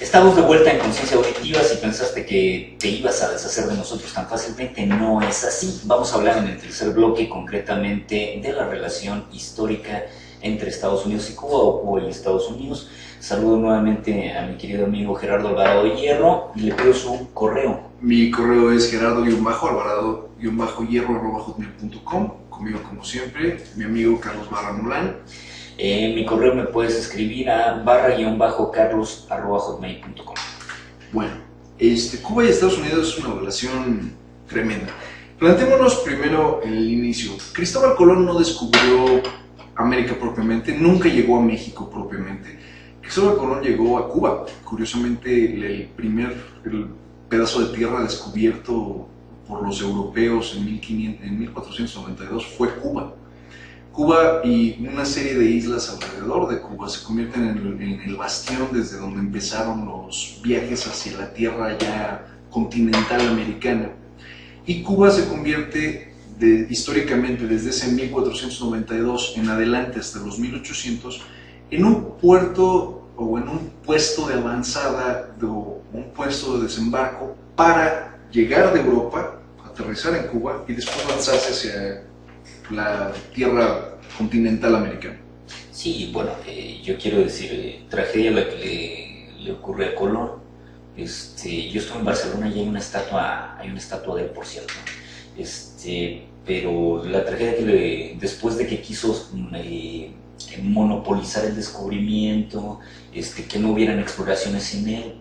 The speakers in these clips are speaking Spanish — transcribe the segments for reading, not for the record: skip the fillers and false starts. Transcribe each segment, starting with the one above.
Estamos de vuelta en Conciencia Auditiva. Si pensaste que te ibas a deshacer de nosotros tan fácilmente, no es así. Vamos a hablar en el tercer bloque concretamente de la relación histórica entre Estados Unidos y Cuba, o Cuba y Estados Unidos. Saludo nuevamente a mi querido amigo Gerardo Alvarado Hierro y le pido su correo. Mi correo es gerardo-alvarado-hierro@hotmail.com. Conmigo, como siempre, mi amigo Carlos Barra Mulán. Mi correo me puedes escribir a barra-carlos@hotmail.com. Bueno, Cuba y Estados Unidos es una relación tremenda. Plantémonos primero el inicio. Cristóbal Colón no descubrió América propiamente, nunca llegó a México propiamente. Cristóbal Colón llegó a Cuba. Curiosamente, el pedazo de tierra descubierto por los europeos en 1492 fue Cuba. Cuba y una serie de islas alrededor de Cuba se convierten en el bastión desde donde empezaron los viajes hacia la tierra ya continental americana. Y Cuba se convierte históricamente desde ese 1492 en adelante hasta los 1800 en un puerto o en un puesto de avanzada o un puesto de desembarco para llegar de Europa, aterrizar en Cuba y después lanzarse hacia la tierra continental americana. Sí, bueno, yo quiero decir, tragedia la que le ocurre a Colón. Yo estuve en Barcelona y hay una estatua de él, por cierto. Pero la tragedia que después de que quiso monopolizar el descubrimiento, que no hubieran exploraciones sin él,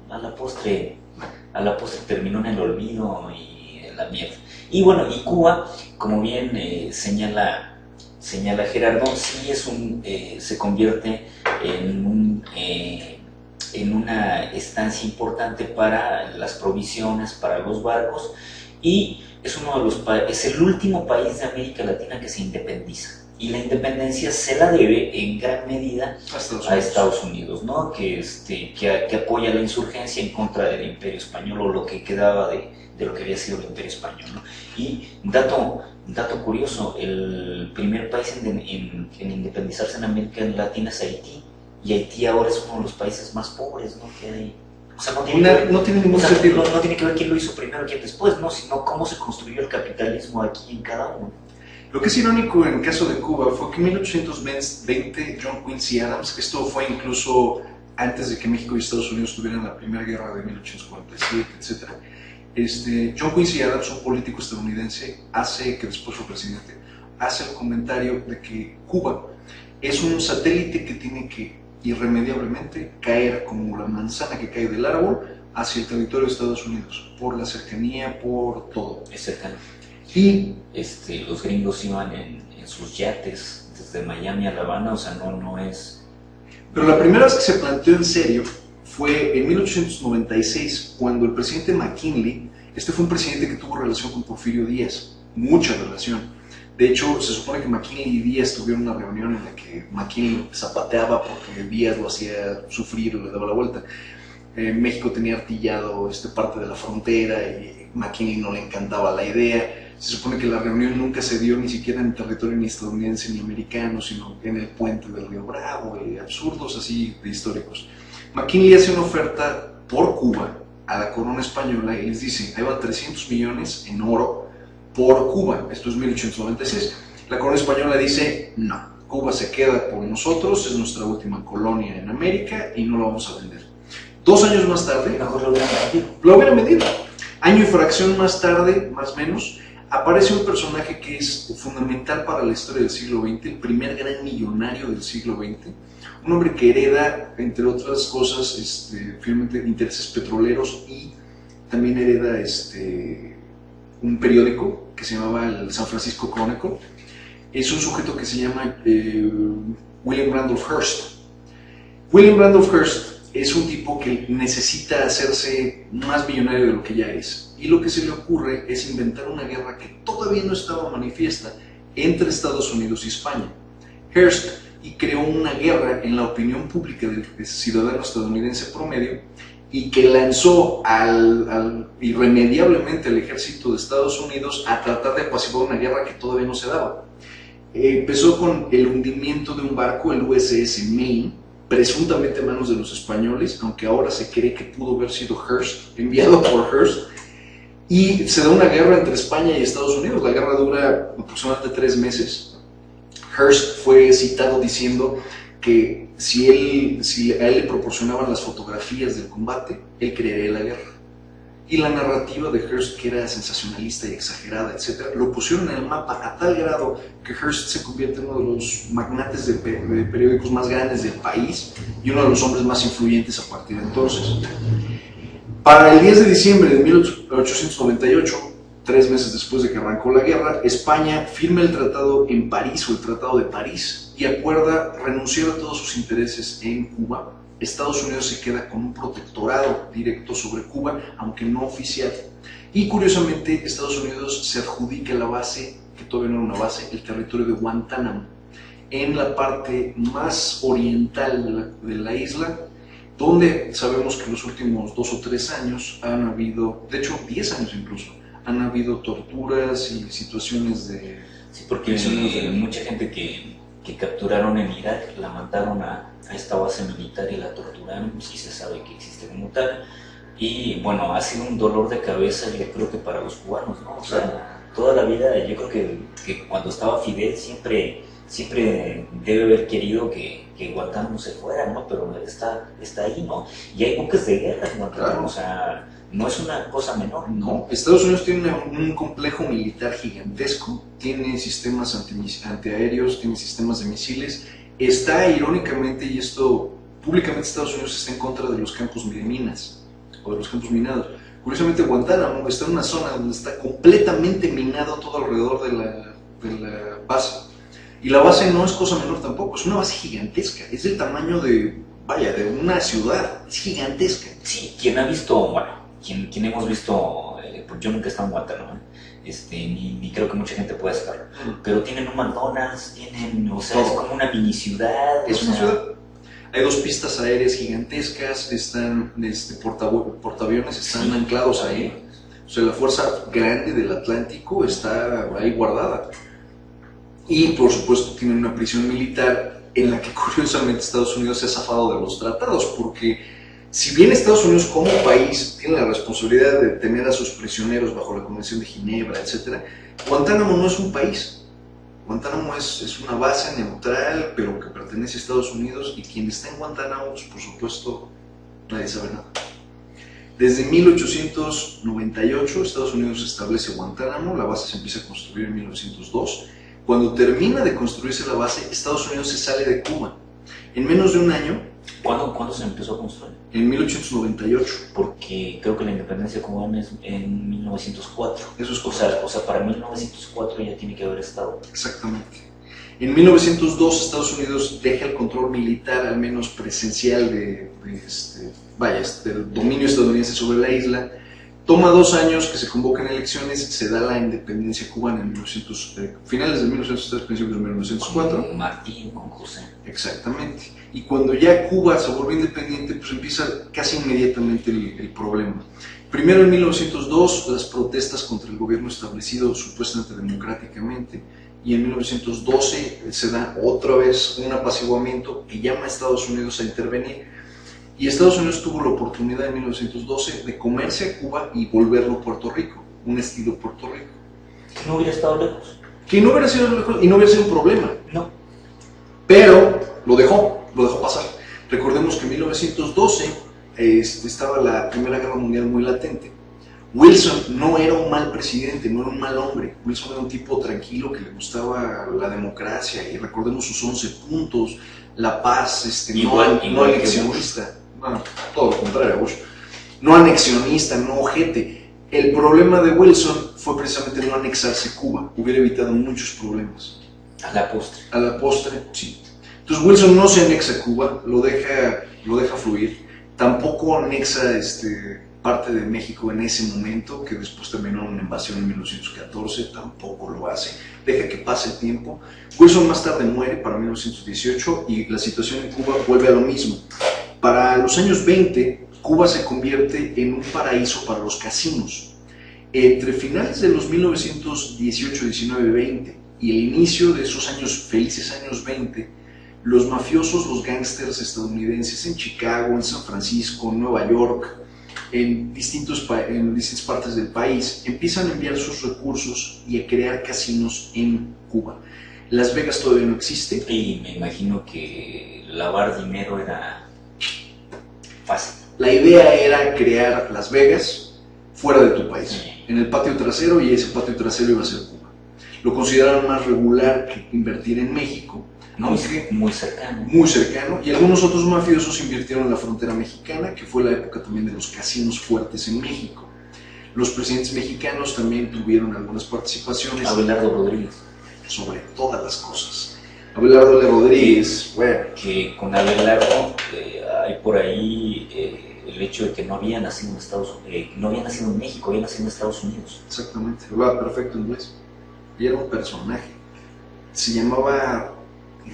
a la postre terminó en el olvido y en la mierda. Y bueno, y Cuba, como bien señala Gerardo, sí se convierte en una estancia importante para las provisiones, para los barcos, y es el último país de América Latina que se independiza. Y la independencia se la debe en gran medida a Estados Unidos, ¿no? que apoya la insurgencia en contra del Imperio Español, o lo que quedaba de lo que había sido el Imperio Español, ¿no? Y dato curioso, el primer país en independizarse en América Latina es Haití, y Haití ahora es uno de los países más pobres, ¿no?, que hay. O sea, no tiene ningún sentido. No tiene que ver quién lo hizo primero y quién después, ¿no?, sino cómo se construyó el capitalismo aquí en cada uno. Lo que es irónico en el caso de Cuba fue que en 1820 John Quincy Adams, esto fue incluso antes de que México y Estados Unidos tuvieran la primera guerra de 1847, etc. John Quincy Adams, un político estadounidense, que después fue presidente, hace el comentario de que Cuba es un satélite que tiene que irremediablemente caer como la manzana que cae del árbol hacia el territorio de Estados Unidos, por la cercanía, por todo. Es cercano. Y los gringos iban en sus yates desde Miami a La Habana, o sea, no es... Pero la primera vez que se planteó en serio fue en 1896, cuando el presidente McKinley, fue un presidente que tuvo relación con Porfirio Díaz, mucha relación. De hecho, se supone que McKinley y Díaz tuvieron una reunión en la que McKinley zapateaba porque Díaz lo hacía sufrir o le daba la vuelta. México tenía artillado parte de la frontera y McKinley no le encantaba la idea. Se supone que la reunión nunca se dio ni siquiera en territorio ni estadounidense ni americano, sino en el puente del Río Bravo, absurdos así de históricos. McKinley hace una oferta por Cuba a la corona española y les dice, ahí van 300 millones en oro por Cuba. Esto es 1896. La corona española dice, no, Cuba se queda por nosotros, es nuestra última colonia en América y no la vamos a vender. 2 años más tarde, mejor lo hubieran vendido. Lo hubieran vendido. Año y fracción más tarde, más o menos, aparece un personaje que es fundamental para la historia del siglo XX, el primer gran millonario del siglo XX, un hombre que hereda, entre otras cosas, finalmente intereses petroleros, y también hereda un periódico que se llamaba el San Francisco Chronicle. Es un sujeto que se llama William Randolph Hearst. William Randolph Hearst es un tipo que necesita hacerse más millonario de lo que ya es. Y lo que se le ocurre es inventar una guerra que todavía no estaba manifiesta entre Estados Unidos y España. Hearst creó una guerra en la opinión pública del ciudadano estadounidense promedio y que lanzó irremediablemente al ejército de Estados Unidos a tratar de apaciguar una guerra que todavía no se daba. Empezó con el hundimiento de un barco, el USS Maine, presuntamente a manos de los españoles, aunque ahora se cree que pudo haber sido Hearst, enviado por Hearst, y se da una guerra entre España y Estados Unidos. La guerra dura aproximadamente 3 meses. Hearst fue citado diciendo que si a él le proporcionaban las fotografías del combate, él crearía la guerra. Y la narrativa de Hearst, que era sensacionalista y exagerada, etc., lo pusieron en el mapa a tal grado que Hearst se convierte en uno de los magnates de periódicos más grandes del país y uno de los hombres más influyentes a partir de entonces. Para el 10 de diciembre de 1898, 3 meses después de que arrancó la guerra, España firma el tratado en París, o el Tratado de París, y acuerda renunciar a todos sus intereses en Cuba. Estados Unidos se queda con un protectorado directo sobre Cuba, aunque no oficial. Y curiosamente, Estados Unidos se adjudica la base, que todavía no era una base, el territorio de Guantánamo, en la parte más oriental de la isla, donde sabemos que en los últimos 2 o 3 años han habido, de hecho 10 años incluso, han habido torturas y situaciones de... Sí, porque mucha gente que capturaron en Irak la mandaron a esta base militar y la torturaron, pues sí se sabe que existe como tal. Y bueno, ha sido un dolor de cabeza, yo creo que para los cubanos, ¿no? O sea, toda la vida, yo creo que cuando estaba Fidel siempre debe haber querido que Guantánamo se fuera, ¿no? Pero está ahí, ¿no? Y hay buques de guerra en Guantánamo, claro. O sea, no es una cosa menor. No, Estados Unidos tiene un complejo militar gigantesco, tiene sistemas antiaéreos, tiene sistemas de misiles. Está, irónicamente, y esto, públicamente Estados Unidos está en contra de los campos de minas, o de los campos minados. Curiosamente, Guantánamo está en una zona donde está completamente minado todo alrededor de la base. Y la base no es cosa menor tampoco, es una base gigantesca, es del tamaño de una ciudad, es gigantesca. Sí, quien ha visto, bueno, quien hemos visto, pues yo nunca he estado en Guantánamo, ni creo que mucha gente pueda estarlo, pero tienen un McDonald's, o sea, es como una mini ciudad. Es una ciudad. Hay 2 pistas aéreas gigantescas, están portaaviones, están anclados ahí. O sea, la fuerza grande del Atlántico está ahí guardada. Y por supuesto tienen una prisión militar en la que curiosamente Estados Unidos se ha zafado de los tratados, porque si bien Estados Unidos como país tiene la responsabilidad de tener a sus prisioneros bajo la Convención de Ginebra, etc., Guantánamo no es un país. Guantánamo es una base neutral, pero que pertenece a Estados Unidos, y quien está en Guantánamo, pues, por supuesto, nadie sabe nada. Desde 1898 Estados Unidos establece Guantánamo, la base se empieza a construir en 1902. Cuando termina de construirse la base, Estados Unidos se sale de Cuba. En menos de un año... ¿Cuándo se empezó a construir? En 1898. Porque creo que la independencia cubana es en 1904. Eso es o sea, para 1904 ya tiene que haber estado. Exactamente. En 1902 Estados Unidos deja el control militar, al menos presencial, del dominio estadounidense sobre la isla. Toma 2 años que se convocan elecciones, se da la independencia cubana en finales de 1903, principios de 1904. Con Martín, con José. Exactamente. Y cuando ya Cuba se vuelve independiente, pues empieza casi inmediatamente el problema. Primero en 1902, las protestas contra el gobierno establecido supuestamente democráticamente, y en 1912 se da otra vez un apaciguamiento que llama a Estados Unidos a intervenir. Y Estados Unidos tuvo la oportunidad en 1912 de comerse a Cuba y volverlo Puerto Rico, un estilo Puerto Rico. Que no hubiera estado lejos. Que no hubiera sido lejos y no hubiera sido un problema. No. Pero lo dejó pasar. Recordemos que en 1912 estaba la Primera Guerra Mundial muy latente. Wilson no era un mal presidente, no era un mal hombre. Wilson era un tipo tranquilo que le gustaba la democracia, y recordemos sus 11 puntos, la paz, no anexionista. Bueno, todo lo contrario a Bush. No anexionista, no ojete. El problema de Wilson fue precisamente no anexarse Cuba. Hubiera evitado muchos problemas. A la postre. A la postre, sí. Entonces Wilson no se anexa a Cuba, lo deja fluir. Tampoco anexa parte de México en ese momento, que después terminó en una invasión en 1914, tampoco lo hace. Deja que pase el tiempo. Wilson más tarde muere para 1918 y la situación en Cuba vuelve a lo mismo. Para los años 20, Cuba se convierte en un paraíso para los casinos. Entre finales de los 1918, 19, 20 y el inicio de esos felices años 20, los mafiosos, los gángsters estadounidenses en Chicago, en San Francisco, en Nueva York, en distintas partes del país, empiezan a enviar sus recursos y a crear casinos en Cuba. Las Vegas todavía no existe. Y me imagino que lavar dinero era fácil. La idea era crear Las Vegas fuera de tu país, Sí. en el patio trasero, y ese patio trasero iba a ser Cuba. Lo consideraron más regular que invertir en México, aunque Muy cercano. muy cercano, y algunos otros mafiosos invirtieron en la frontera mexicana, que fue la época también de los casinos fuertes en México. Los presidentes mexicanos también tuvieron algunas participaciones, Abelardo Rodríguez. sobre todas las cosas. Abelardo L. Rodríguez, bueno, Que con Abelardo hay por ahí el hecho de que no había nacido en no había nacido en México, había nacido en Estados Unidos. exactamente, hablaba perfecto inglés, y era un personaje. Se llamaba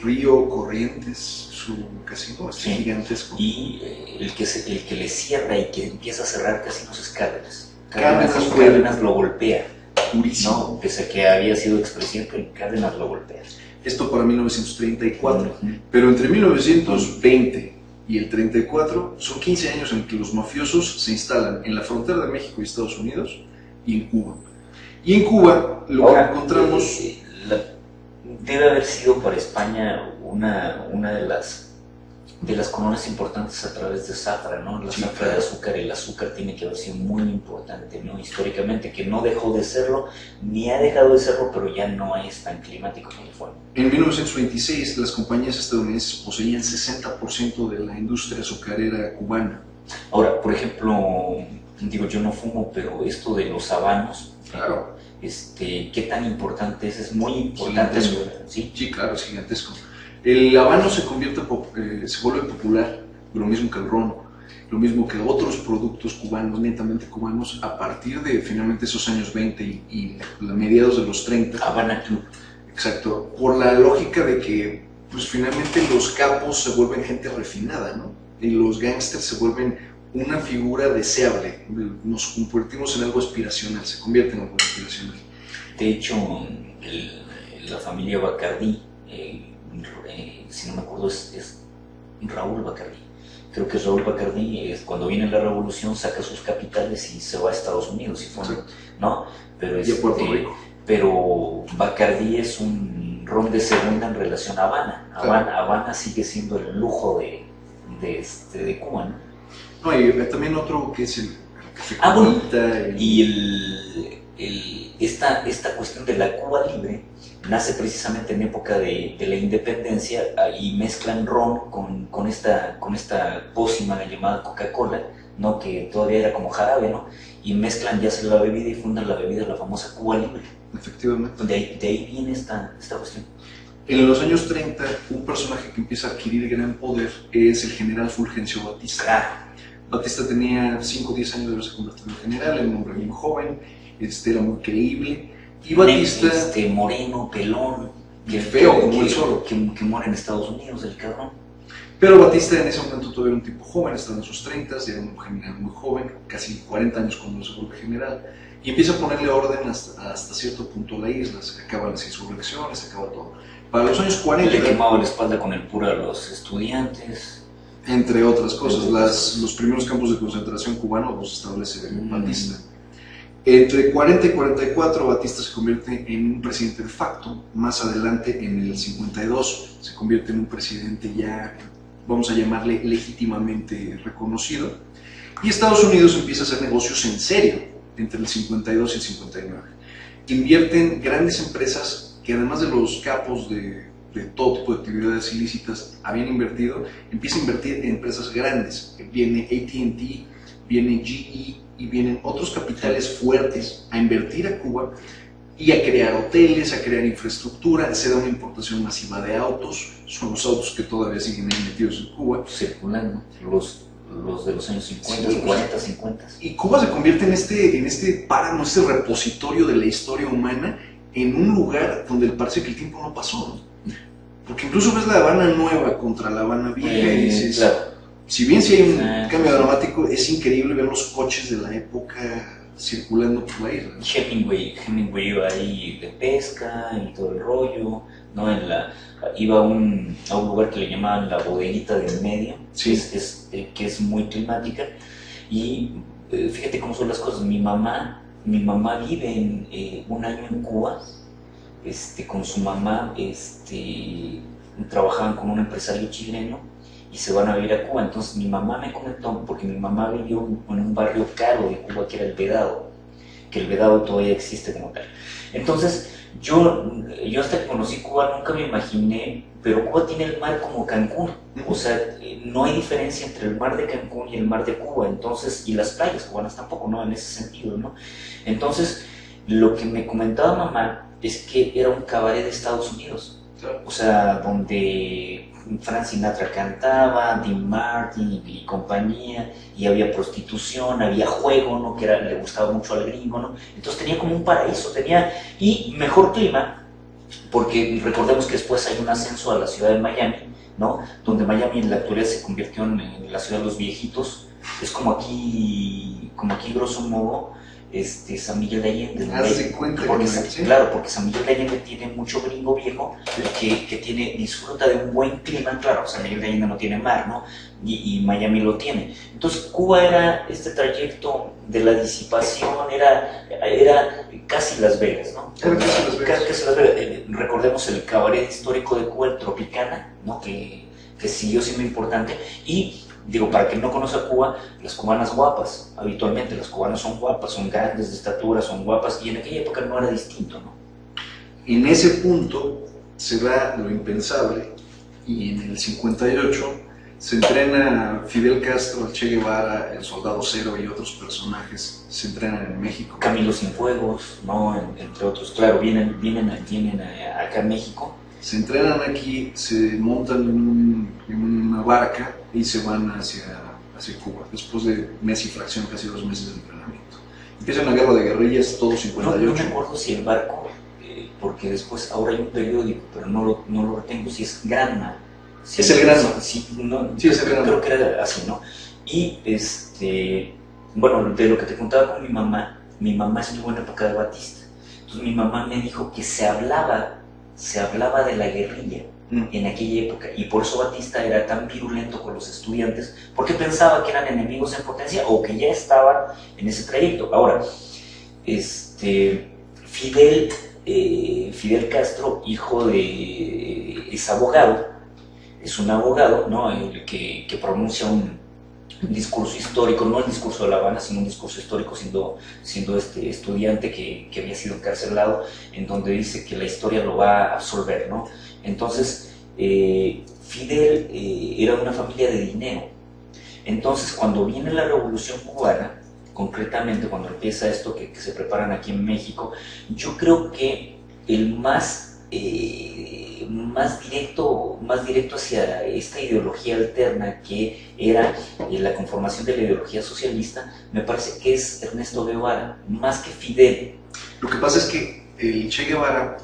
Río Corrientes, su casino, es Sí. gigantesco. Y el que le cierra y que empieza a cerrar casinos es Cárdenas. Cárdenas Lo golpea, Purísimo. ¿no? Pese a que había sido expresidente, Cárdenas lo golpea. Esto para 1934. Ujú. Pero entre 1920 y el 34 son 15 años en que los mafiosos se instalan en la frontera de México y Estados Unidos y en Cuba. Y en Cuba lo Ahora, que encontramos... debe haber sido para España una de las colonias importantes a través de Zafra, ¿no? La Sí, zafra de azúcar, el azúcar tiene que haber sido muy importante, ¿no? Históricamente, que no dejó de serlo, ni ha dejado de serlo, pero ya no es tan climático como fue. En 1926 las compañías estadounidenses poseían 60% de la industria azucarera cubana. Ahora, por ejemplo, digo, yo no fumo, pero esto de los habanos, Claro. ¿qué tan importante es? Es muy importante, Gigantesco. ¿sí? Sí, claro, es gigantesco. El habano se vuelve popular, lo mismo que el ron, lo mismo que otros productos cubanos, netamente cubanos, a partir de finalmente esos años 20 y mediados de los 30. Habana Club. Exacto, por la lógica de que pues finalmente los capos se vuelven gente refinada, ¿no? Y los gángsters se vuelven una figura deseable, nos convertimos en algo aspiracional, se convierte en algo aspiracional. De hecho, la familia Bacardí, si no me acuerdo, es Raúl Bacardí. Creo que es Raúl Bacardí, cuando viene la revolución saca sus capitales y se va a Estados Unidos, ¿no? Pero, Y a Puerto Rico. Pero Bacardí es un ron de segunda en relación a Habana. Claro. Habana sigue siendo el lujo de Cuba, ¿no? No, y también otro que es el café Bueno, Cubita, y esta cuestión de la Cuba libre nace precisamente en época de la independencia, y mezclan ron con esta pócima llamada Coca-Cola, ¿no? Que todavía era como jarabe, ¿no? Y mezclan, ya se la bebida y fundan la bebida, la famosa Cuba libre. efectivamente. De ahí viene esta cuestión. En los años 30, un personaje que empieza a adquirir gran poder es el general Fulgencio Batista. Claro. Batista tenía 5 o 10 años de haberse convertido en general, era un hombre muy joven, era muy creíble. Y Batista, Moreno, pelón, feo como el zorro. que muere en Estados Unidos, el cabrón. Pero Batista en ese momento todavía era un tipo joven, estaba en sus 30, era un general muy joven, casi 40 años cuando se vuelve general, y empieza a ponerle orden hasta cierto punto a la isla, se acaban las insurrecciones, se acaba todo. Para los años 40... Le quemaba la espalda con el puro a los estudiantes. Entre otras cosas, los primeros campos de concentración cubanos los establece Batista. Entre 40 y 44, Batista se convierte en un presidente de facto. Más adelante, en el 52, se convierte en un presidente ya, vamos a llamarle, legítimamente reconocido. Y Estados Unidos empieza a hacer negocios en serio entre el 52 y el 59. Invierten grandes empresas que, además de los capos de todo tipo de actividades ilícitas habían invertido, empieza a invertir en empresas grandes. Viene AT&T, viene GE y vienen otros capitales fuertes a invertir a Cuba y a crear hoteles, a crear infraestructura. Se da una importación masiva de autos, son los autos que todavía siguen ahí metidos en Cuba. Circulando, los de los años 50, Sí, 40, 50. Y Cuba se convierte en este páramo, este repositorio de la historia humana, en un lugar donde parece que el tiempo no pasó, ¿no? Porque incluso ves la Habana nueva contra la Habana vieja y dices, claro. si bien sí hay un Sí, cambio sí. dramático, es increíble ver los coches de la época, circulando por la isla. Hemingway iba ahí de pesca y todo el rollo, ¿no? Iba a un lugar que le llamaban la bodeguita del medio, Sí. que es muy climática, y fíjate cómo son las cosas. Mi mamá vive un año en Cuba, con su mamá, trabajaban con un empresario chileno y se van a vivir a Cuba. Entonces mi mamá me comentó, porque mi mamá vivió en un barrio caro de Cuba que era el Vedado, que el Vedado todavía existe como tal. Entonces yo hasta que conocí Cuba nunca me imaginé, pero Cuba tiene el mar como Cancún, o sea, no hay diferencia entre el mar de Cancún y el mar de Cuba, entonces, y las playas cubanas tampoco, ¿no? En ese sentido, ¿no? Entonces, lo que me comentaba mamá es que era un cabaret de Estados Unidos, Claro. o sea, donde Frank Sinatra cantaba, Dean Martin y compañía, y había prostitución, había juego, ¿no? Que le gustaba mucho al gringo, ¿no? Entonces tenía como un paraíso, y mejor clima, porque recordemos que después hay un ascenso a la ciudad de Miami, ¿no? Donde Miami en la actualidad se convirtió en la ciudad de los viejitos, es como aquí grosso modo, San Miguel de Allende, ¿no? Haz de cuenta porque, que ¿sí? claro, porque San Miguel de Allende tiene mucho gringo viejo que disfruta de un buen clima. Claro, San Miguel de Allende no tiene mar, ¿no? Y Miami lo tiene. Entonces Cuba era este trayecto de la disipación, era casi Las Vegas, ¿no? Era casi Las Vegas. Casi Las Vegas. Recordemos el cabaret histórico de Cuba, el Tropicana, ¿no? Que siguió siendo importante. Y digo, para quien no conoce a Cuba, las cubanas guapas, habitualmente las cubanas son guapas, son grandes de estatura, son guapas, y en aquella época no era distinto, ¿no? En ese punto se da lo impensable y en el 58 se entrena Fidel Castro, el Che Guevara, el Soldado Cero y otros personajes se entrenan en México. Camilo Cienfuegos, ¿no? Entre otros, claro, vienen acá a México. Se entrenan aquí, se montan en una barca y se van hacia Cuba, después de mes y fracción, casi 2 meses de entrenamiento. Empieza una guerra de guerrillas, todo 58. No me acuerdo si el barco, porque después ahora hay un periódico, pero no lo retengo, si es Granma. Es el Granma. Sí, es el Granma. Creo que era así, ¿no? Y, bueno, de lo que te contaba con mi mamá estuvo en la época de Batista. Entonces mi mamá me dijo que se hablaba de la guerrilla en aquella época, y por eso Batista era tan virulento con los estudiantes, porque pensaba que eran enemigos en potencia o que ya estaban en ese trayecto. Ahora, Fidel Castro, hijo es abogado, es un abogado, ¿no? El que pronuncia un discurso histórico, no el discurso de La Habana, sino un discurso histórico siendo estudiante que había sido encarcelado, en donde dice que la historia lo va a absolver, ¿no? Entonces, Fidel era de una familia de dinero. Entonces, cuando viene la Revolución Cubana, concretamente cuando empieza esto que se preparan aquí en México, yo creo que el más directo hacia esta ideología alterna que era la conformación de la ideología socialista, me parece que es Ernesto Guevara, más que Fidel. Lo que pasa es que el Che Guevara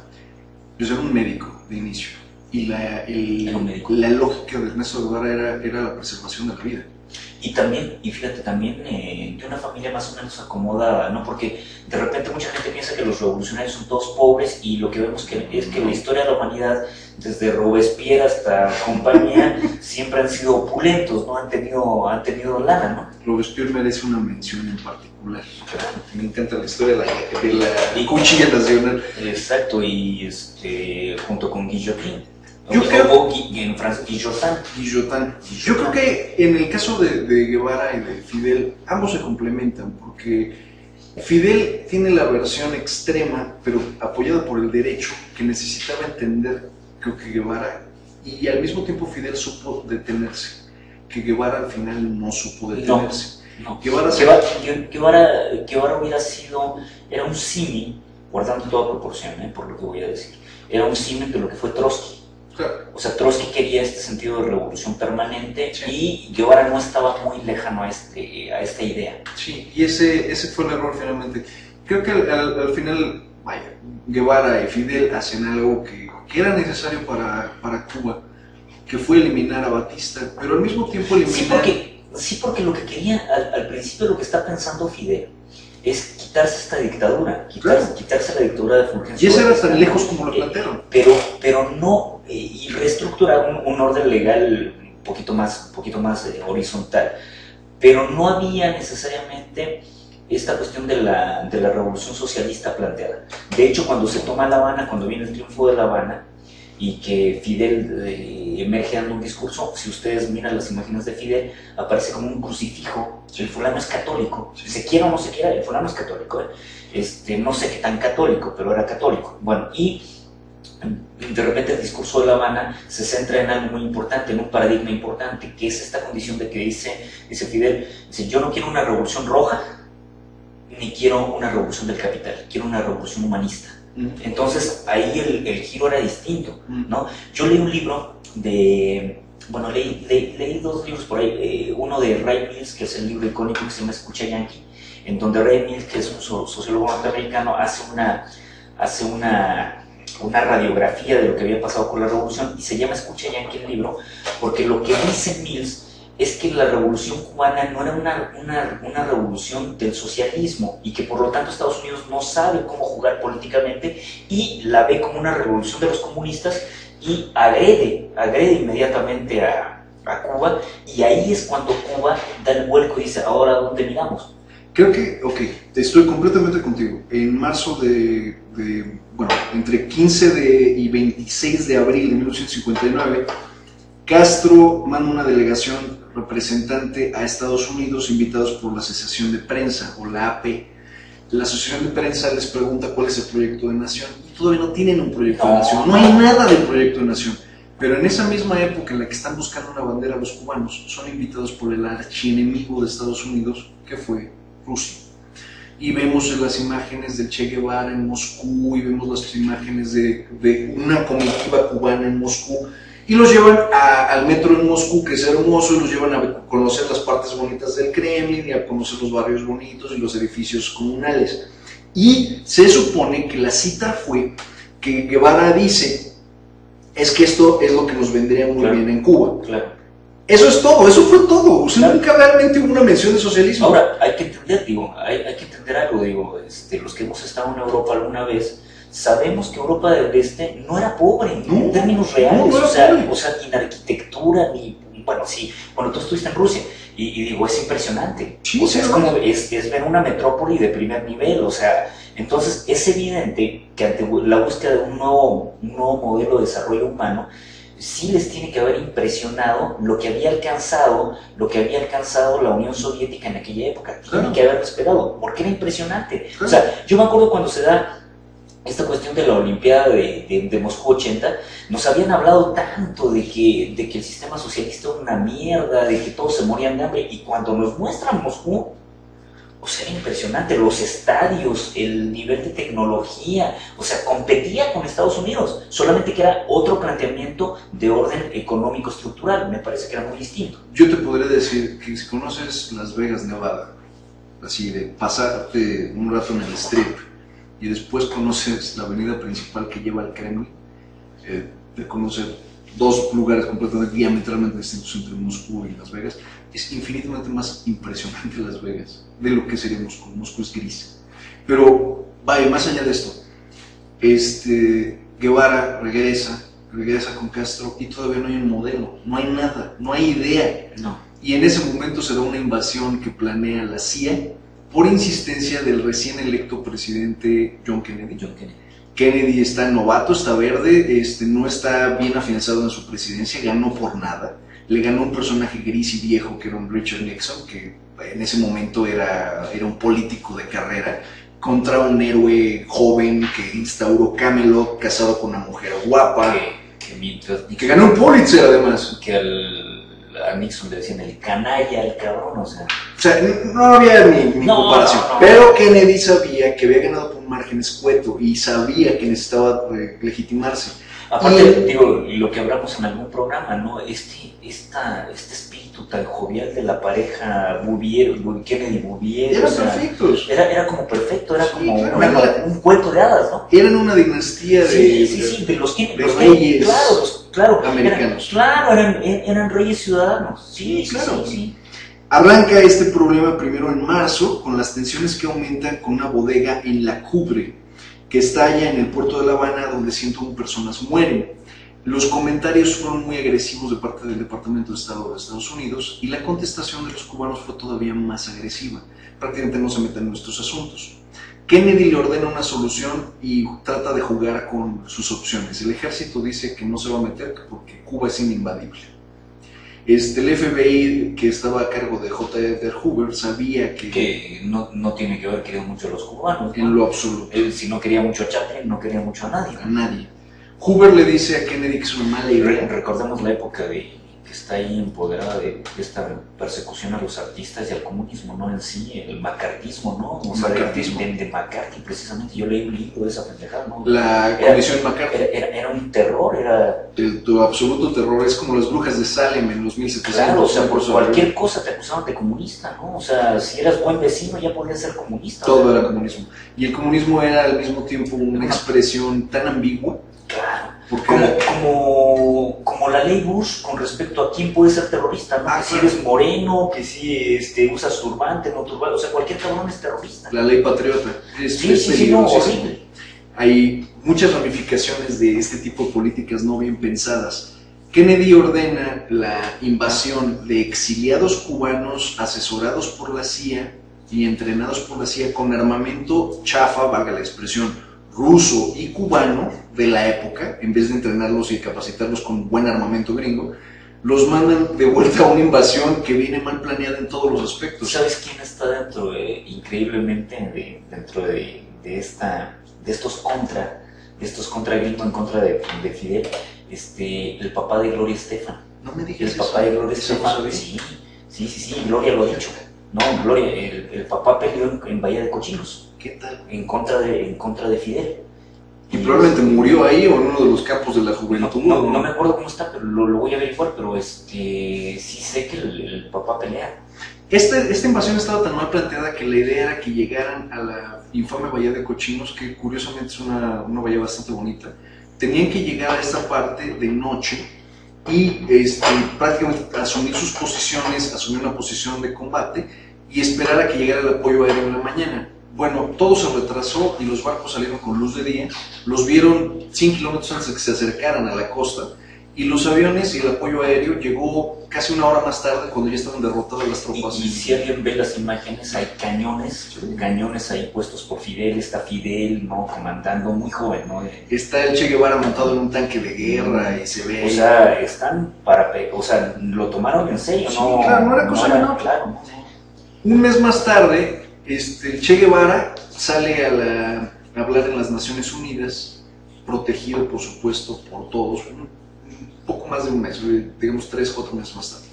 pues, era un médico de inicio y la lógica de Ernesto Guevara era la preservación de la vida. Y también, fíjate, también de una familia más o menos acomodada, ¿no? Porque de repente mucha gente piensa que los revolucionarios son todos pobres, y lo que vemos es que la historia de la humanidad, desde Robespierre hasta compañía, siempre han sido opulentos, ¿no? Han tenido lana, ¿no? Robespierre merece una mención en particular. Claro. Me encanta la historia de la cuchilla nacional. Exacto, y junto con Guillotín. Yo creo, en francés, Guillotin. Yo creo que en el caso de Guevara y de Fidel, ambos se complementan, porque Fidel tiene la versión extrema, pero apoyada por el derecho, que necesitaba entender, creo que Guevara, y al mismo tiempo Fidel supo detenerse, que Guevara al final no supo detenerse. No. Guevara hubiera sido, era un símil, guardando toda proporción, por lo que voy a decir, era un símil de lo que fue Trotsky. Claro. O sea, Trotsky quería este sentido de revolución permanente, sí. Y Guevara no estaba muy lejano a esta idea. Sí, y ese fue el error finalmente. Creo que al final, Guevara y Fidel hacen algo que era necesario para Cuba, que fue eliminar a Batista, pero al mismo tiempo eliminar... Sí, porque lo que quería, al principio lo que está pensando Fidel, es quitarse esta dictadura, Claro. quitarse la dictadura de Fulgencio. Y eso era tan lejos como lo plantearon. Pero no, y reestructurar un orden legal un poquito más horizontal. Pero no había necesariamente esta cuestión de la revolución socialista planteada. De hecho, cuando se toma La Habana, cuando viene el triunfo de La Habana, y que Fidel emerge dando un discurso, si ustedes miran las imágenes de Fidel, aparece como un crucifijo. El fulano es católico, se quiera o no se quiera, el fulano es católico. No sé qué tan católico, pero era católico. Bueno, y de repente el discurso de La Habana se centra en algo muy importante, en un paradigma importante, que es esta condición de que dice Fidel, yo no quiero una revolución roja, ni quiero una revolución del capital, quiero una revolución humanista. Entonces ahí el giro era distinto, ¿no? Yo leí un libro leí dos libros por ahí, uno de Ray Mills, que es el libro icónico que se llama Escucha Yankee, en donde Ray Mills, que es un sociólogo norteamericano, hace una radiografía de lo que había pasado con la revolución, y se llama Escucha Yankee el libro, porque lo que dice Mills es que la revolución cubana no era una revolución del socialismo, y que por lo tanto Estados Unidos no sabe cómo jugar políticamente y la ve como una revolución de los comunistas, y agrede inmediatamente a Cuba, y ahí es cuando Cuba da el vuelco y dice, ¿ahora dónde miramos? Creo que, estoy completamente contigo. En marzo entre 15 y 26 de abril de 1959, Castro manda una delegación representante a Estados Unidos, invitados por la Asociación de Prensa, o la AP. La Asociación de Prensa les pregunta cuál es el proyecto de nación, y todavía no tienen un proyecto de nación, no hay nada del proyecto de nación. Pero en esa misma época en la que están buscando una bandera los cubanos, son invitados por el archienemigo de Estados Unidos, que fue Rusia. Y vemos las imágenes del Che Guevara en Moscú, y vemos las imágenes de una comitiva cubana en Moscú, y los llevan al metro en Moscú, que es hermoso, y los llevan a conocer las partes bonitas del Kremlin, y a conocer los barrios bonitos y los edificios comunales. Y se supone que la cita fue que Guevara dice, es que esto es lo que nos vendría muy bien en Cuba. Claro. Eso es todo, eso fue todo. O sea, nunca realmente hubo una mención de socialismo. Ahora, hay que entender algo, los que hemos estado en Europa alguna vez, sabemos que Europa del Este no era pobre en términos reales, no o sea, ni en arquitectura, tú estuviste en Rusia, y es impresionante, Sí, o sea, sí, es ver una metrópoli de primer nivel, o sea, entonces es evidente que ante la búsqueda de un nuevo modelo de desarrollo humano, sí les tiene que haber impresionado lo que había alcanzado la Unión Soviética en aquella época. Tiene que haber esperado, porque era impresionante. O sea, yo me acuerdo cuando se da esta cuestión de la Olimpiada de Moscú 80, nos habían hablado tanto de que el sistema socialista era una mierda, de que todos se morían de hambre, y cuando nos muestran Moscú, o sea, era impresionante, los estadios, el nivel de tecnología, o sea, competía con Estados Unidos, solamente que era otro planteamiento de orden económico estructural, me parece que era muy distinto. Yo te podría decir que si conoces Las Vegas, Nevada, así de pasarte un rato en el Strip, y después conoces la avenida principal que lleva al Kremlin, de conocer dos lugares completamente diametralmente distintos entre Moscú y Las Vegas, es infinitamente más impresionante Las Vegas de lo que sería Moscú. Moscú es gris. Pero, vaya, más allá de esto, Guevara regresa con Castro, y todavía no hay un modelo, no hay nada, no hay idea. No. Y en ese momento se da una invasión que planea la CIA por insistencia del recién electo presidente John Kennedy. Kennedy está novato, está verde, no está bien afianzado en su presidencia, ganó por nada. Le ganó un personaje gris y viejo que era un Richard Nixon, que en ese momento era un político de carrera, contra un héroe joven que instauró Camelot, casado con una mujer guapa, que ganó un Pulitzer además. Que a Nixon le decían el canalla, el cabrón, o sea, no había ni comparación. Pero Kennedy sabía que había ganado por un margen escueto y sabía que necesitaba legitimarse. Aparte, lo que hablamos en algún programa, ¿no? Este espíritu tan jovial de la pareja Kennedy-Bouvier. Eran perfectos. Era como perfecto, era como un cuento de hadas, ¿no? Eran una dinastía de los reyes claro, americanos. Eran reyes ciudadanos. Sí, claro. Sí. Arranca este problema primero en marzo, con las tensiones que aumentan con una bodega en La Cubre, que estalla en el puerto de La Habana, donde 101 personas mueren. Los comentarios fueron muy agresivos de parte del Departamento de Estado de Estados Unidos y la contestación de los cubanos fue todavía más agresiva. Prácticamente no se meten en nuestros asuntos. Kennedy le ordena una solución y trata de jugar con sus opciones. El ejército dice que no se va a meter porque Cuba es ininvadible. El FBI, que estaba a cargo de J. Edgar Hoover, sabía que no tiene que haber querido mucho a los cubanos, ¿no? En lo absoluto. Él, si no quería mucho a Chaplin, no quería mucho a nadie. A nadie. Hoover le dice a Kennedy que es una mala idea. Recordemos la época de que está ahí empoderada de esta persecución a los artistas y al comunismo, ¿no? En sí, el macartismo, ¿no? O sea, Macartismo. de McCarthy, precisamente. Yo leí un libro de esa pendejada, ¿no? La Comisión McCarthy. Era un terror, era... El absoluto terror, es como las brujas de Salem en los 1700. Claro, o sea, por cualquier cosa te acusaban de comunista, ¿no? O sea, si eras buen vecino ya podías ser comunista. Todo era comunismo. Y el comunismo era al mismo tiempo una expresión tan ambigua. Claro. Porque como la ley Bush con respecto a quién puede ser terrorista, ¿no? Que si eres moreno, que si usas turbante, no turbante, o sea, cualquier cabrón es terrorista. La ley patriota es no, horrible. Hay muchas ramificaciones de este tipo de políticas no bien pensadas. Kennedy ordena la invasión de exiliados cubanos asesorados por la CIA y entrenados por la CIA con armamento chafa, valga la expresión, ruso y cubano de la época. En vez de entrenarlos y capacitarlos con buen armamento gringo, los mandan de vuelta a una invasión que viene mal planeada en todos los aspectos. ¿Sabes quién está dentro, increíblemente, dentro de estos contra gringo en contra de Fidel? El papá de Gloria Estefan. No me digas El papá de Gloria Estefan, sí, Gloria lo ha dicho. No, Gloria, el papá peleó en Bahía de Cochinos. ¿Qué tal? En contra de Fidel. Y probablemente murió ahí o en uno de los campos de la juventud. No me acuerdo cómo está, pero lo voy a averiguar, pero sí sé que el papá pelea. Esta invasión estaba tan mal planteada que la idea era que llegaran a la infame Bahía de Cochinos, que curiosamente es una bahía bastante bonita. Tenían que llegar a esta parte de noche y prácticamente asumir sus posiciones, asumir una posición de combate y esperar a que llegara el apoyo aéreo en la mañana. Bueno, todo se retrasó y los barcos salieron con luz de día, los vieron 100 kilómetros antes de que se acercaran a la costa, y los aviones y el apoyo aéreo llegó casi una hora más tarde, cuando ya estaban derrotadas las tropas. Y si alguien ve las imágenes, hay cañones ahí puestos por Fidel. Está Fidel, ¿no? Comandando, muy joven, ¿no? Está el Che Guevara montado en un tanque de guerra y se ve... O sea, lo tomaron en serio, sí, ¿no? Claro, no era cosa menor. Claro. Un mes más tarde, el Che Guevara sale a hablar en las Naciones Unidas, protegido por supuesto por todos, un poco más de un mes, digamos 3-4 meses más tarde.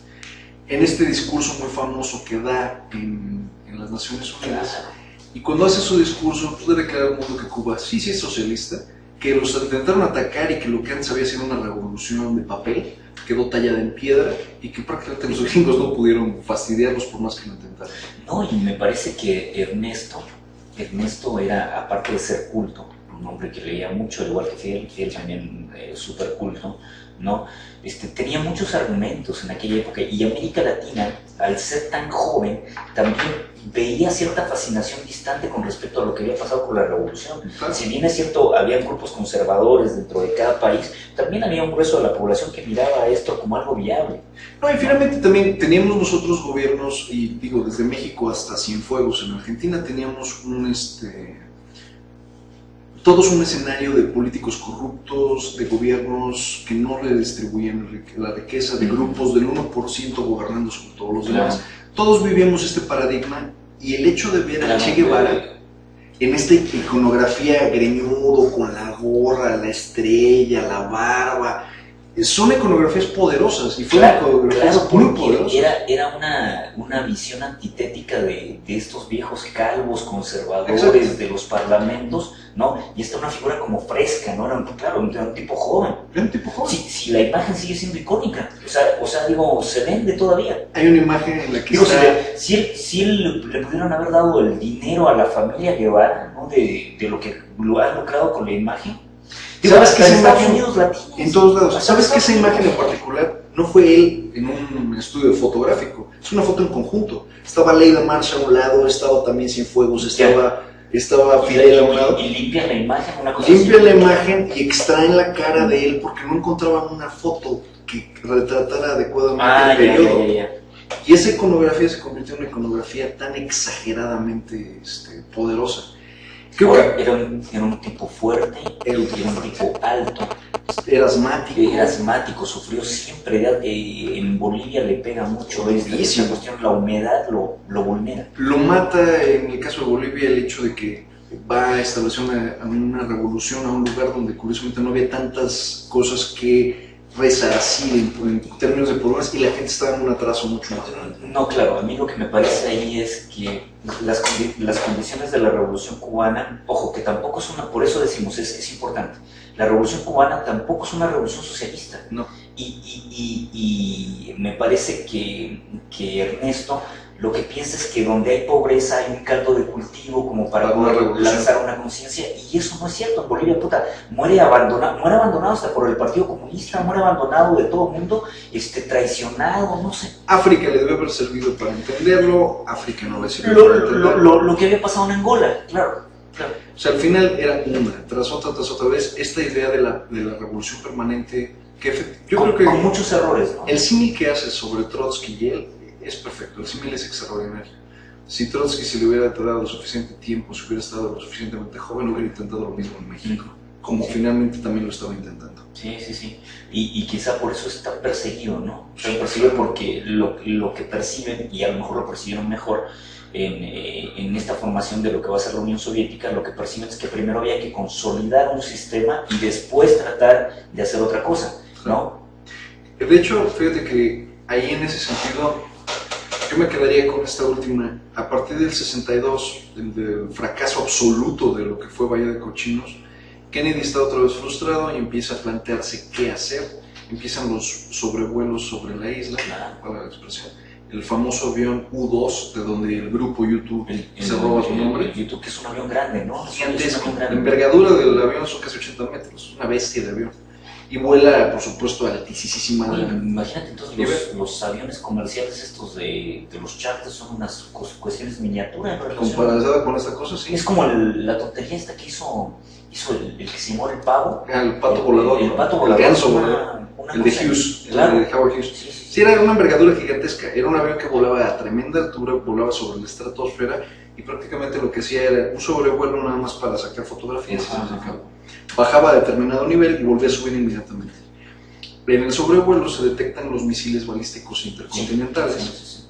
En este discurso muy famoso que da en las Naciones Unidas, y cuando hace su discurso, pues, debe declarar al mundo que Cuba sí es socialista, que los intentaron atacar y que lo que antes había sido una revolución de papel quedó tallada en piedra y que prácticamente los gringos no pudieron fastidiarlos por más que lo intentaran. No, y me parece que Ernesto era, aparte de ser culto, un hombre que leía mucho, al igual que Fidel también súper culto, ¿no? Tenía muchos argumentos en aquella época, y América Latina, al ser tan joven, también veía cierta fascinación distante con respecto a lo que había pasado con la revolución. Claro. Si bien es cierto, había grupos conservadores dentro de cada país, también había un grueso de la población que miraba esto como algo viable. No, y finalmente también teníamos nosotros gobiernos, y digo, desde México hasta Cienfuegos en Argentina, teníamos todos un escenario de políticos corruptos, de gobiernos que no redistribuían la riqueza, de grupos del 1% gobernando sobre todos los demás. Todos vivíamos este paradigma, y el hecho de ver a Che Guevara en esta iconografía greñudo, con la gorra, la estrella, la barba, son iconografías poderosas, y fueron iconografías muy poderosas. Era una visión antitética de estos viejos calvos conservadores. Exacto. De los parlamentos, ¿no? Y esta una figura como fresca, ¿no? Era un tipo joven. Era un tipo joven. Sí, la imagen sigue siendo icónica. O sea, se vende todavía. Hay una imagen en la que si él le pudieran haber dado el dinero a la familia Guevara, ¿no? De lo que lo ha lucrado con la imagen. ¿Sabes que esa Estados imagen? Unidos la tienes. En todos lados. Hasta ¿Sabes que esa Estados imagen en Unidos. particular no fue él en un estudio fotográfico? Es una foto en conjunto. Estaba Leida Marsh a un lado, estaba también Cienfuegos, estaba Fidel a un lado. Y limpia la imagen, una cosa Limpian así. la imagen y extraen la cara de él porque no encontraban una foto que retratara adecuadamente el periodo. Ya. Y esa iconografía se convirtió en una iconografía tan exageradamente poderosa. Creo Ahora, que era un tipo fuerte, Era un era tipo un tipo alto, era asmático. era asmático, sufrió siempre. En Bolivia le pega mucho esta cuestión, la humedad lo vulnera. Lo mata, en el caso de Bolivia, el hecho de que va a establecer una revolución a un lugar donde curiosamente no había tantas cosas que resarcir en términos de problemas y la gente estaba en un atraso mucho más grande. No, claro, a mí lo que me parece ahí es que las condiciones de la Revolución Cubana, ojo, que tampoco es una, por eso decimos, es importante, la Revolución Cubana tampoco es una revolución socialista. No. Y me parece que Ernesto lo que piensa es que donde hay pobreza hay un caldo de cultivo como para poder lanzar una conciencia, y eso no es cierto. En Bolivia, muere abandonado hasta por el Partido Comunista, muere abandonado de todo el mundo, traicionado, no sé. África le debe haber servido para entenderlo, África no le sirvió para entenderlo. Lo que había pasado en Angola, claro. O sea, al final era una, tras otra vez, esta idea de la revolución permanente, que yo creo que con muchos errores, ¿no? El símil que hace sobre Trotsky y él es perfecto, el símil es extraordinario. Si Trotsky se le hubiera dado lo suficiente tiempo, si hubiera estado lo suficientemente joven, hubiera intentado lo mismo en México, como finalmente también lo estaba intentando. Sí. Y quizá por eso está perseguido, ¿no? Está perseguido porque lo que perciben, y a lo mejor lo percibieron mejor en esta formación de lo que va a ser la Unión Soviética, lo que perciben es que primero había que consolidar un sistema y después tratar de hacer otra cosa, ¿no? De hecho, fíjate que ahí en ese sentido yo me quedaría con esta última. A partir del 62, del fracaso absoluto de lo que fue Bahía de Cochinos, Kennedy está otra vez frustrado y empieza a plantearse qué hacer. Empiezan los sobrevuelos sobre la isla, para la expresión. El famoso avión U-2, de donde el grupo YouTube se roba su nombre. YouTube, que es un avión grande, ¿no? Gigantesco. La envergadura del avión son casi 80 metros, una bestia de avión. Y vuela, por supuesto, altísima. Imagínate entonces los aviones comerciales estos de los charters son unas cuestiones miniaturas. Comparada con esta cosa, sí. Es como la tontería esta que hizo el que se muere el pavo. El pato volador. El pato volador. El ganso volador. El de Hughes, claro. El de Howard Hughes. Sí, era una envergadura gigantesca. Era un avión que volaba a tremenda altura, volaba sobre la estratosfera y prácticamente lo que hacía era un sobrevuelo nada más para sacar fotografías. Bajaba a determinado nivel y volvía a subir inmediatamente. En el sobrevuelo se detectan los misiles balísticos intercontinentales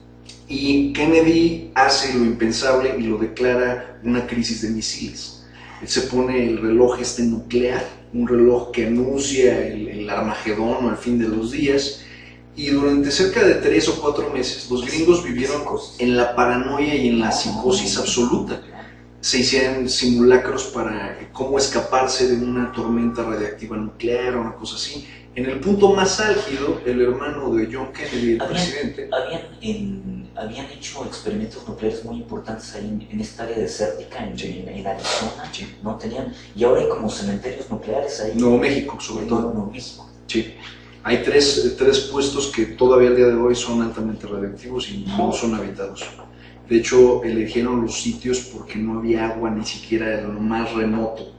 y Kennedy hace lo impensable y lo declara una crisis de misiles. Él se pone el reloj nuclear, un reloj que anuncia el Armagedón o el fin de los días, y durante cerca de 3 o 4 meses los gringos vivieron en la paranoia y en la psicosis absoluta. Se hicieron simulacros para cómo escaparse de una tormenta radiactiva nuclear o una cosa así. En el punto más álgido, el hermano de John Kennedy, el presidente... Habían hecho experimentos nucleares muy importantes ahí en esta área desértica, en Arizona, ¿no? Y ahora hay como cementerios nucleares ahí. Nuevo México, sobre todo. Nuevo México. Sí. Hay tres puestos que todavía al día de hoy son altamente radiactivos y no son habitados. De hecho, eligieron los sitios porque no había agua ni siquiera en lo más remoto.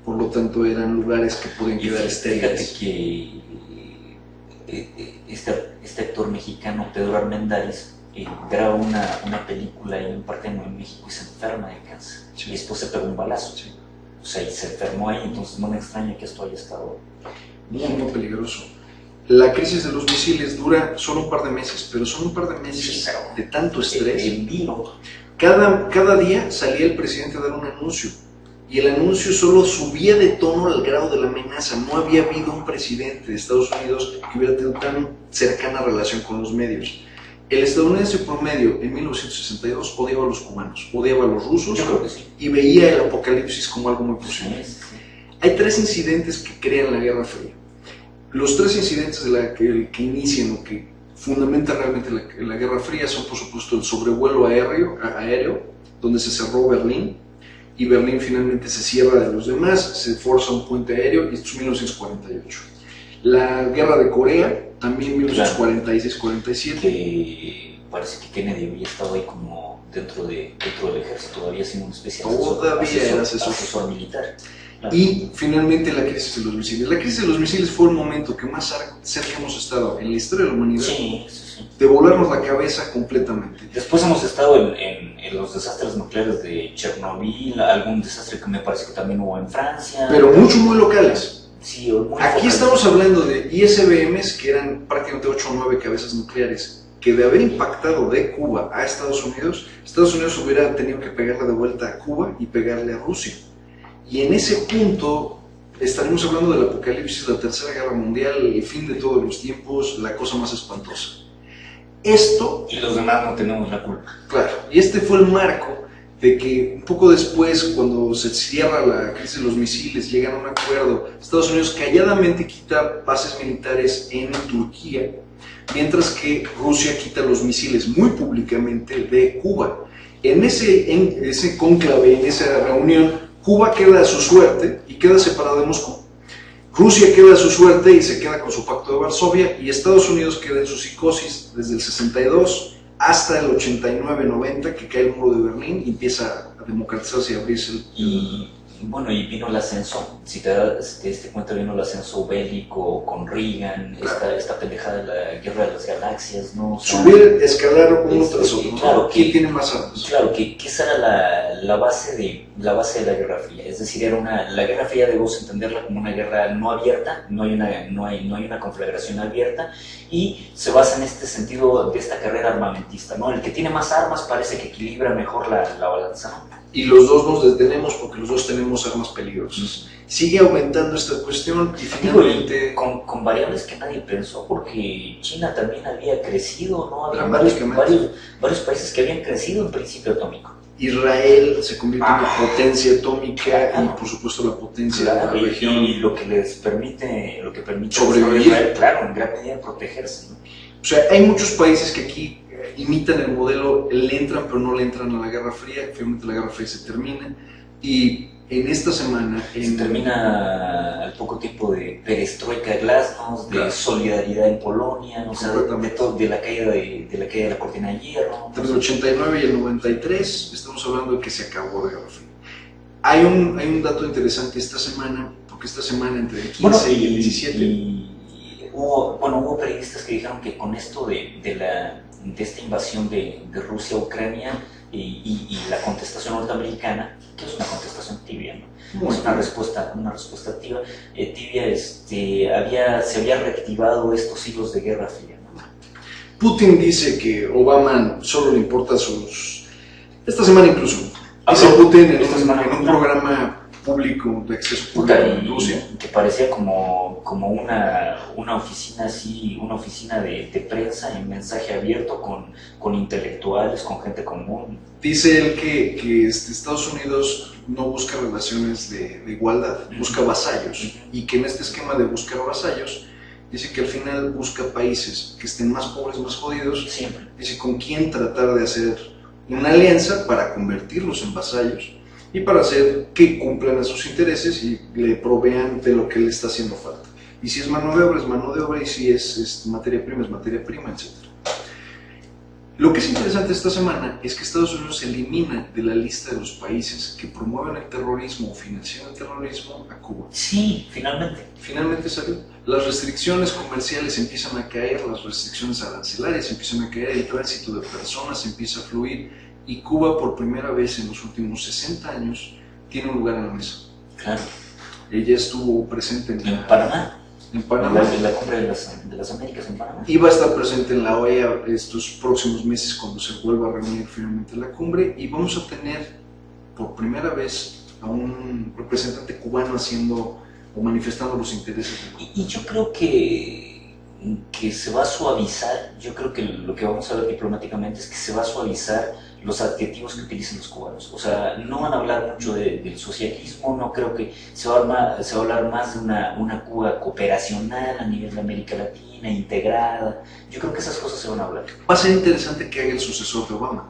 Por lo tanto, eran lugares que podían quedar estériles. Fíjate que este actor mexicano, Pedro Armendáriz, graba una película en un parque en México y se enferma de cáncer. Y después se pegó un balazo. O sea, y se enfermó ahí, entonces no me extraña que esto haya estado muy peligroso. La crisis de los misiles dura solo un par de meses, pero son un par de meses de tanto estrés. Cada día salía el presidente a dar un anuncio, y el anuncio solo subía de tono al grado de la amenaza. No había habido un presidente de Estados Unidos que hubiera tenido tan cercana relación con los medios. El estadounidense promedio en 1962 odiaba a los cubanos, odiaba a los rusos, y veía el apocalipsis como algo muy posible. Hay 3 incidentes que crean la Guerra Fría. Los 3 incidentes que inician o que fundamentan realmente la Guerra Fría son, por supuesto, el sobrevuelo aéreo, donde se cerró Berlín, y Berlín finalmente se cierra de los demás, se forza un puente aéreo y esto es 1948. La guerra de Corea, también 1946-47. Que parece que Kennedy había estado ahí como dentro del ejército, todavía siendo una especie de asesor militar. Claro. Y finalmente la crisis de los misiles. La crisis de los misiles fue el momento que más cerca hemos estado en la historia de la humanidad, de volarnos la cabeza completamente. Después hemos estado en los desastres nucleares de Chernobyl, algún desastre que me parece que también hubo en Francia. Pero muchos muy locales. Sí, muy aquí locales. Estamos hablando de ISBMs, que eran prácticamente 8 o 9 cabezas nucleares, que de haber impactado de Cuba a Estados Unidos hubiera tenido que pegarle de vuelta a Cuba y pegarle a Rusia. Y en ese punto estaremos hablando del apocalipsis, la tercera guerra mundial, el fin de todos los tiempos, la cosa más espantosa. Esto... Y los demás no tenemos la culpa. Claro, y este fue el marco de que un poco después, cuando se cierra la crisis de los misiles, llegan a un acuerdo, Estados Unidos calladamente quita bases militares en Turquía, mientras que Rusia quita los misiles muy públicamente de Cuba. En ese cónclave, en esa reunión, Cuba queda a su suerte y queda separado de Moscú. Rusia queda a su suerte y se queda con su pacto de Varsovia, y Estados Unidos queda en su psicosis desde el 62 hasta el 89-90, que cae el muro de Berlín y empieza a democratizarse y abrirse Y vino el ascenso, si te diste cuenta, vino el ascenso bélico con Reagan, claro. esta pendejada de la guerra de las galaxias, ¿no? O sea, subir, escalar uno tras otro, ¿no? Claro, ¿quién tiene más armas? Claro, que esa era la base de la Guerra Fría, es decir, la Guerra Fría debemos entenderla como una guerra no abierta, no hay una conflagración abierta, y se basa en este sentido de esta carrera armamentista, ¿no? El que tiene más armas parece que equilibra mejor la balanza, ¿no? Y los dos nos detenemos porque los dos tenemos armas peligrosas. Sigue aumentando esta cuestión y finalmente... con variables que nadie pensó, porque China también había crecido, ¿no? Había varios países que habían crecido en principio atómico. Israel se convierte en una potencia atómica, y por supuesto la potencia de la región. Y lo que permite sobrevivir, claro, en gran medida protegerse, ¿no? O sea, hay muchos países que aquí imitan el modelo, le entran pero no le entran a la Guerra Fría. Finalmente la Guerra Fría se termina, y en esta semana... Se termina al poco tiempo de perestroika de Glasnost, de solidaridad en Polonia, ¿no? O sea, de la caída de la cortina de hierro. Entre el 89 y el 93 estamos hablando de que se acabó la Guerra Fría. Hay un dato interesante esta semana, porque esta semana entre el 15 y el 17... Hubo periodistas que dijeron que con esto de esta invasión de Rusia a Ucrania y la contestación norteamericana, que es una contestación tibia, ¿no? Es una respuesta tibia, se había reactivado estos hilos de Guerra Fría, ¿no? Putin dice que Obama solo le importa esta semana incluso, dice Putin en un programa público de acceso público en Rusia, que parecía como una oficina así, una oficina de prensa en mensaje abierto con intelectuales, con gente común. Dice él que Estados Unidos no busca relaciones de igualdad, busca vasallos, y que en este esquema de buscar vasallos, dice que al final busca países que estén más pobres, más jodidos. Siempre. Dice con quién tratar de hacer una alianza para convertirlos en vasallos y para hacer que cumplan a sus intereses y le provean de lo que le está haciendo falta. Y si es mano de obra, es mano de obra, y si es materia prima, es materia prima, etc. Lo que es interesante esta semana es que Estados Unidos elimina de la lista de los países que promueven el terrorismo o financian el terrorismo a Cuba. Sí, finalmente. Finalmente salió. Las restricciones comerciales empiezan a caer, las restricciones arancelarias empiezan a caer, el tránsito de personas empieza a fluir, y Cuba por primera vez en los últimos 60 años tiene un lugar en la mesa. Claro. Ella estuvo presente en Panamá. En Panamá. En la cumbre de las Américas en Panamá. Iba a estar presente en la OEA estos próximos meses cuando se vuelva a reunir finalmente la cumbre, y vamos a tener por primera vez a un representante cubano haciendo o manifestando los intereses de Cuba. Y yo creo que se va a suavizar, yo creo que lo que vamos a ver diplomáticamente es que se va a suavizar los adjetivos que utilizan los cubanos. O sea, no van a hablar mucho del socialismo, no creo que se va a hablar más de una Cuba cooperacional a nivel de América Latina, integrada. Yo creo que esas cosas se van a hablar. Va a ser interesante que haga el sucesor de Obama,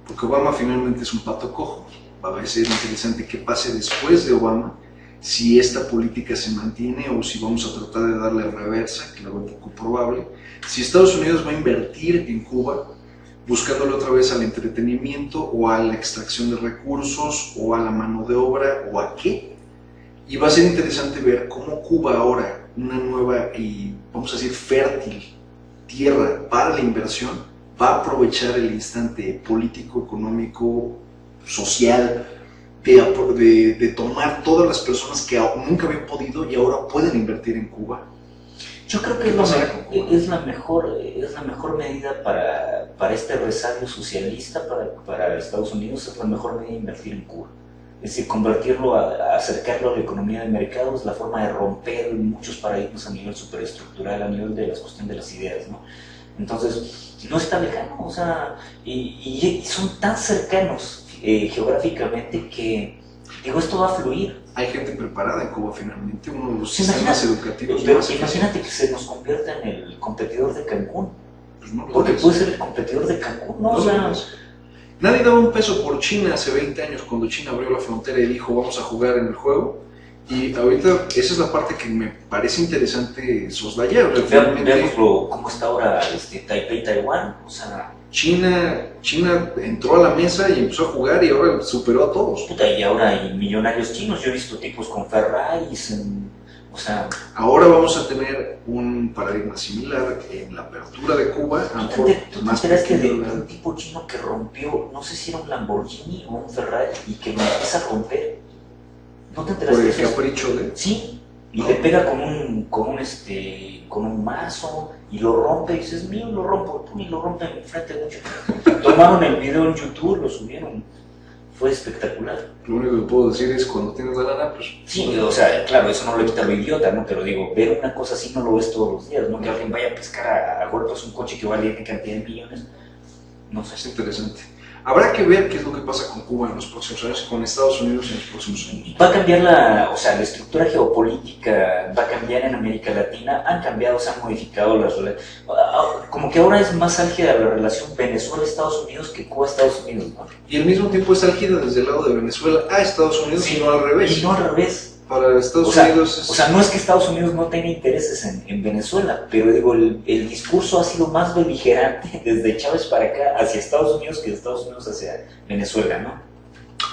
porque Obama finalmente es un pato cojo. Va a ser interesante qué pase después de Obama, si esta política se mantiene o si vamos a tratar de darle reversa, que lo veo poco probable. Si Estados Unidos va a invertir en Cuba, buscándole otra vez al entretenimiento o a la extracción de recursos o a la mano de obra o a qué. Y va a ser interesante ver cómo Cuba ahora, una nueva y vamos a decir fértil tierra para la inversión, va a aprovechar el instante político, económico, social, de tomar todas las personas que nunca habían podido y ahora pueden invertir en Cuba. Yo creo que es la mejor medida para este resabio socialista para Estados Unidos, es la mejor medida de invertir en Cuba. Es decir, convertirlo, acercarlo a la economía de mercado es la forma de romper muchos paradigmas a nivel superestructural, a nivel de la cuestión de las ideas, ¿no? Entonces, no está lejano, o sea, y son tan cercanos geográficamente que, digo, esto va a fluir. Hay gente preparada en Cuba finalmente, uno de los sistemas educativos. Pero imagínate que se nos convierta en el competidor de Cancún. Pues no porque puede ser el competidor de Cancún, ¿no? No, o sea, nadie daba un peso por China hace 20 años cuando China abrió la frontera y dijo vamos a jugar en el juego. Y ahorita esa es la parte que me parece interesante soslayar. Veámoslo cómo está ahora Taipei, Taiwán, o sea... China entró a la mesa y empezó a jugar y ahora superó a todos. Puta, y ahora hay millonarios chinos, yo he visto tipos con Ferraris, o sea... Ahora vamos a tener un paradigma similar en la apertura de Cuba. ¿Tú te enteraste de un tipo chino que rompió, no sé si era un Lamborghini o un Ferrari, y que me empieza a romper? ¿No te enteraste de eso? ¿Por el capricho de...? Sí, y le pega con un mazo y lo rompe y dices, mío, lo rompo, y lo rompe en frente de mucho. Tomaron el video en YouTube, lo subieron, fue espectacular. Lo único que puedo decir es cuando tienes la lana, pues... Sí, o sea, claro, eso no le quita lo idiota, ¿no? Pero digo, ver una cosa así no lo ves todos los días, ¿no? Que alguien vaya a pescar a golpes un coche que vale N cantidad de millones, no sé. Es interesante. Habrá que ver qué es lo que pasa con Cuba en los próximos años, con Estados Unidos en los próximos años. Va a cambiar la estructura geopolítica, va a cambiar en América Latina, han cambiado, se han modificado las relaciones. Como que ahora es más álgida la relación Venezuela-Estados Unidos que Cuba-Estados Unidos, ¿no? Y al mismo tiempo es álgida desde el lado de Venezuela a Estados Unidos, sí, y no al revés. Y no al revés. Para Estados Unidos es... O sea, no es que Estados Unidos no tenga intereses en Venezuela, pero digo, el discurso ha sido más beligerante desde Chávez para acá hacia Estados Unidos que de Estados Unidos hacia Venezuela, ¿no?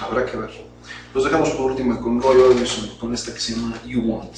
Habrá que ver. Los dejamos por última con Roy Orbison, con esta que se llama You Want.